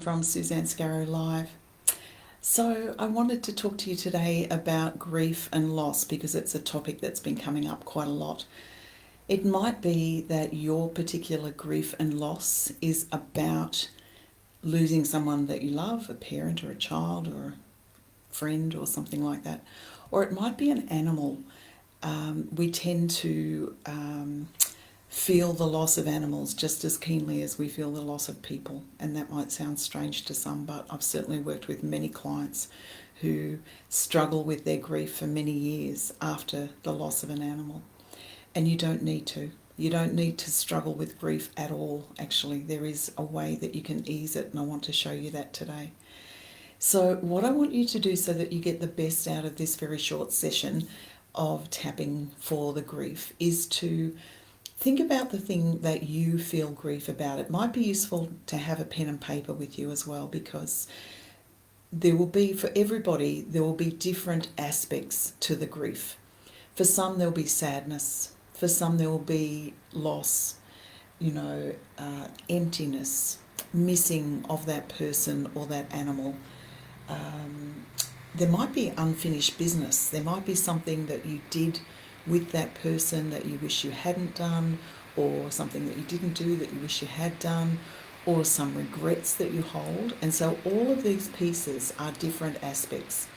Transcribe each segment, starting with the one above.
from Suzanne Scarrow Live. So I wanted to talk to you today about grief and loss because it's a topic that's been coming up quite a lot. It might be that your particular grief and loss is about losing someone that you love, a parent or a child or a friend or something like that. Or it might be an animal. We tend to feel the loss of animals just as keenly as we feel the loss of people. And that might sound strange to some, but I've certainly worked with many clients who struggle with their grief for many years after the loss of an animal. And you don't need to. You don't need to struggle with grief at all, actually. There is a way that you can ease it, and I want to show you that today. So what I want you to do so that you get the best out of this very short session of tapping for the grief is to think about the thing that you feel grief about. It might be useful to have a pen and paper with you as well, because there will be, for everybody, there will be different aspects to the grief. For some, there'll be sadness. For some, there will be loss, emptiness, missing of that person or that animal. There might be unfinished business. There might be something that you did with that person that you wish you hadn't done, or something that you didn't do that you wish you had done, or some regrets that you hold. And so all of these pieces are different aspects.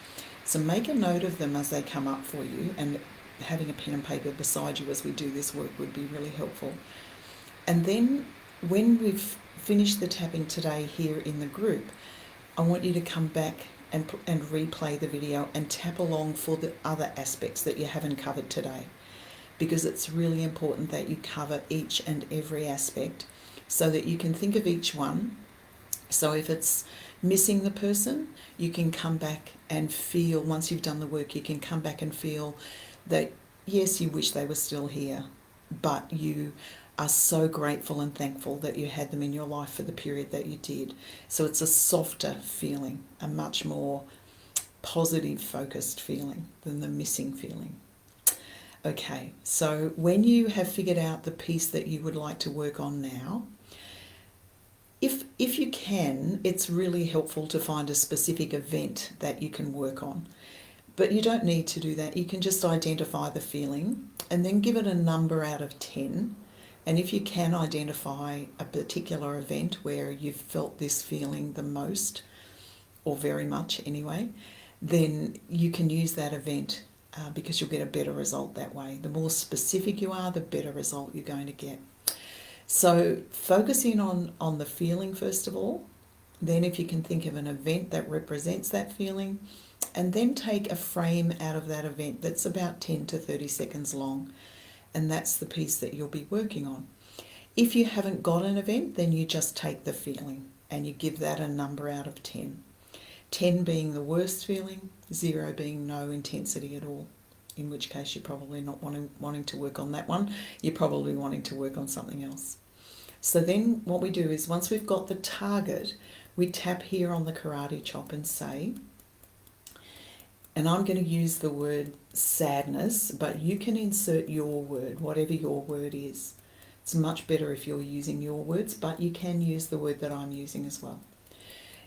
So make a note of them as they come up for you, and having a pen and paper beside you as we do this work would be really helpful. And then when we've finished the tapping today here in the group, I want you to come back and replay the video and tap along for the other aspects that you haven't covered today, because it's really important that you cover each and every aspect so that you can think of each one. So if it's missing the person, you can come back and feel, once you've done the work, you can come back and feel that yes, you wish they were still here, but you are so grateful and thankful that you had them in your life for the period that you did. So it's a softer feeling, a much more positive focused feeling than the missing feeling. Okay, so when you have figured out the piece that you would like to work on now, if you can, it's really helpful to find a specific event that you can work on. But you don't need to do that. You can just identify the feeling and then give it a number out of 10. And if you can identify a particular event where you've felt this feeling the most, or very much anyway, then you can use that event because you'll get a better result that way. The more specific you are, the better result you're going to get. So focus in on the feeling first of all. Then if you can think of an event that represents that feeling, and then take a frame out of that event that's about 10 to 30 seconds long. And that's the piece that you'll be working on. If you haven't got an event, then you just take the feeling and you give that a number out of 10. 10 being the worst feeling, 0 being no intensity at all, in which case you're probably not wanting to work on that one. You're probably wanting to work on something else. So then what we do is, once we've got the target, we tap here on the karate chop and say, and I'm going to use the word sadness, but you can insert your word, whatever your word is. It's much better if you're using your words, but you can use the word that I'm using as well.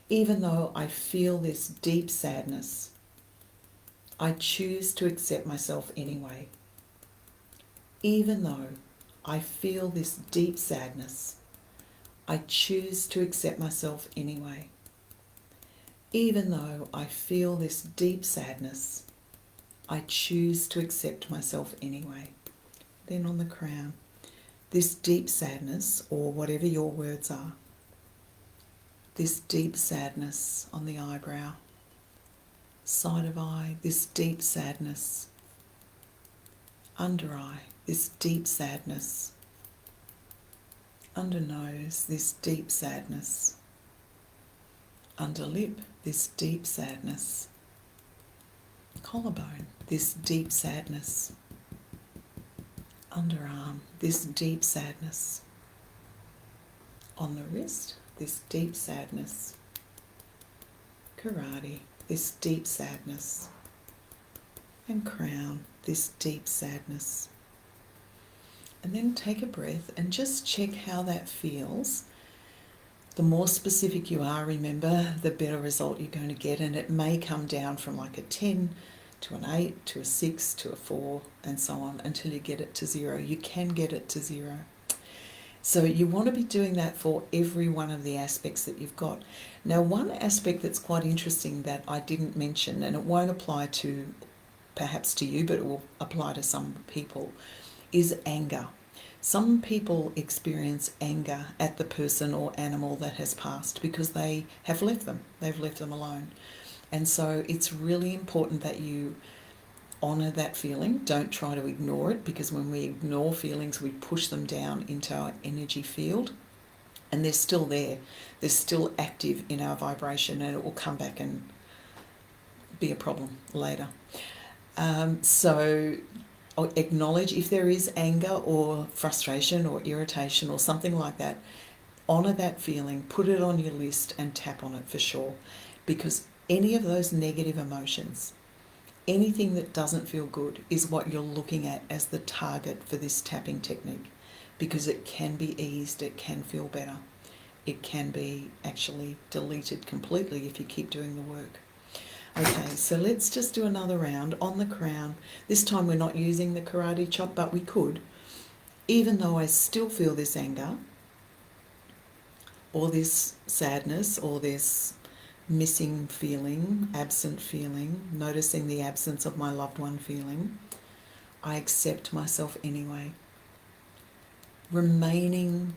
Even though I feel this deep sadness, I choose to accept myself anyway. Even though I feel this deep sadness, I choose to accept myself anyway. Even though I feel this deep sadness, I choose to accept myself anyway. Then on the crown, this deep sadness, or whatever your words are, this deep sadness on the eyebrow, side of eye, this deep sadness, under eye, this deep sadness, under nose, this deep sadness, under lip, this deep sadness, collarbone, this deep sadness, underarm, this deep sadness, on the wrist, this deep sadness, karate, this deep sadness, and crown, this deep sadness. And then take a breath and just check how that feels The more specific you are, remember, the better result you're going to get, and it may come down from like a 10 to an 8 to a 6 to a 4 and so on until you get it to 0. You can get it to 0. So you want to be doing that for every one of the aspects that you've got. Now, one aspect that's quite interesting that I didn't mention, and it won't apply to perhaps to you, but it will apply to some people, is anger. Some people experience anger at the person or animal that has passed because they have left them. They've left them alone. And so it's really important that you honour that feeling. Don't try to ignore it, because when we ignore feelings, we push them down into our energy field, and they're still there. They're still active in our vibration, and it will come back and be a problem later. So acknowledge if there is anger or frustration or irritation or something like that. Honour that feeling, put it on your list and tap on it for sure, because any of those negative emotions, anything that doesn't feel good, is what you're looking at as the target for this tapping technique, because it can be eased, it can feel better, it can be actually deleted completely if you keep doing the work. Okay, so let's just do another round on the crown. This time we're not using the karate chop, but we could. Even though I still feel this anger, or this sadness, or this missing feeling, absent feeling, noticing the absence of my loved one feeling, I accept myself anyway. Remaining,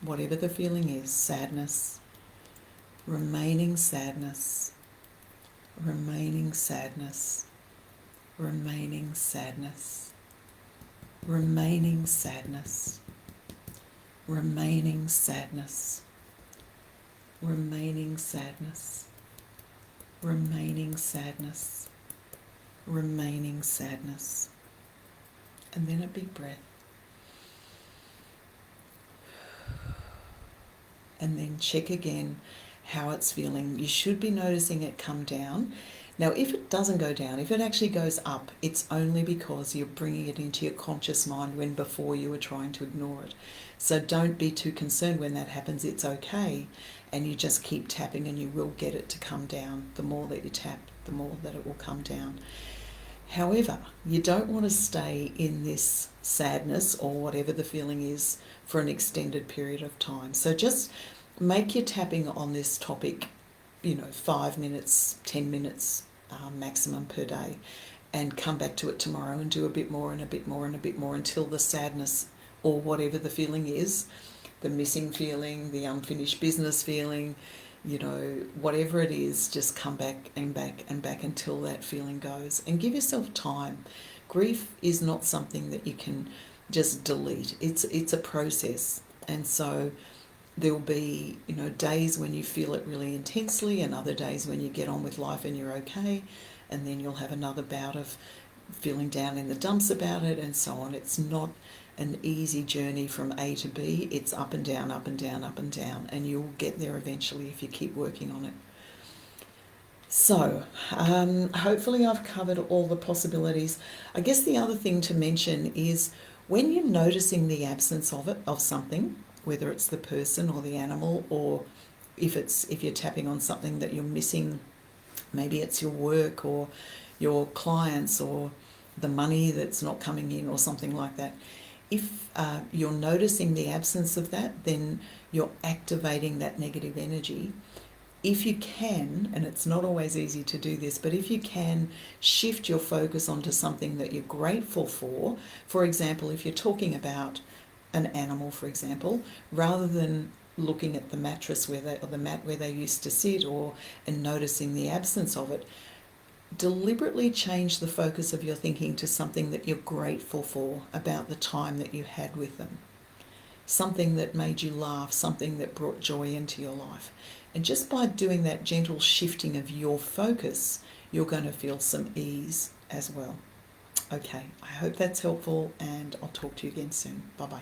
whatever the feeling is, sadness, remaining sadness, remaining sadness, remaining sadness, remaining sadness, remaining sadness, remaining sadness, remaining sadness, remaining sadness. And then a big breath. And then check again how it's feeling. You should be noticing it come down. Now, if it doesn't go down, if it actually goes up, it's only because you're bringing it into your conscious mind when before you were trying to ignore it. So don't be too concerned when that happens. It's okay. And you just keep tapping and you will get it to come down. The more that you tap, the more that it will come down. However, you don't want to stay in this sadness or whatever the feeling is for an extended period of time. So just make your tapping on this topic, 5 minutes, 10 minutes maximum per day, and come back to it tomorrow and do a bit more and a bit more and a bit more until the sadness or whatever the feeling is, the missing feeling, the unfinished business feeling, whatever it is, just come back and back and back until that feeling goes. And give yourself time. Grief is not something that you can just delete. It's a process. And so there'll be, days when you feel it really intensely, and other days when you get on with life and you're okay, and then you'll have another bout of feeling down in the dumps about it and so on. It's not an easy journey from A to B. It's up and down, up and down, up and down, and you'll get there eventually if you keep working on it. So hopefully I've covered all the possibilities. I guess the other thing to mention is when you're noticing the absence of something, whether it's the person or the animal, or if you're tapping on something that you're missing, maybe it's your work or your clients or the money that's not coming in or something like that. If you're noticing the absence of that, then you're activating that negative energy. If you can, and it's not always easy to do this, but if you can shift your focus onto something that you're grateful for example, if you're talking about an animal, for example, rather than looking at the mattress or the mat where they used to sit and noticing the absence of it, deliberately change the focus of your thinking to something that you're grateful for about the time that you had with them. Something that made you laugh, something that brought joy into your life. And just by doing that gentle shifting of your focus, you're going to feel some ease as well. Okay, I hope that's helpful, and I'll talk to you again soon. Bye-bye.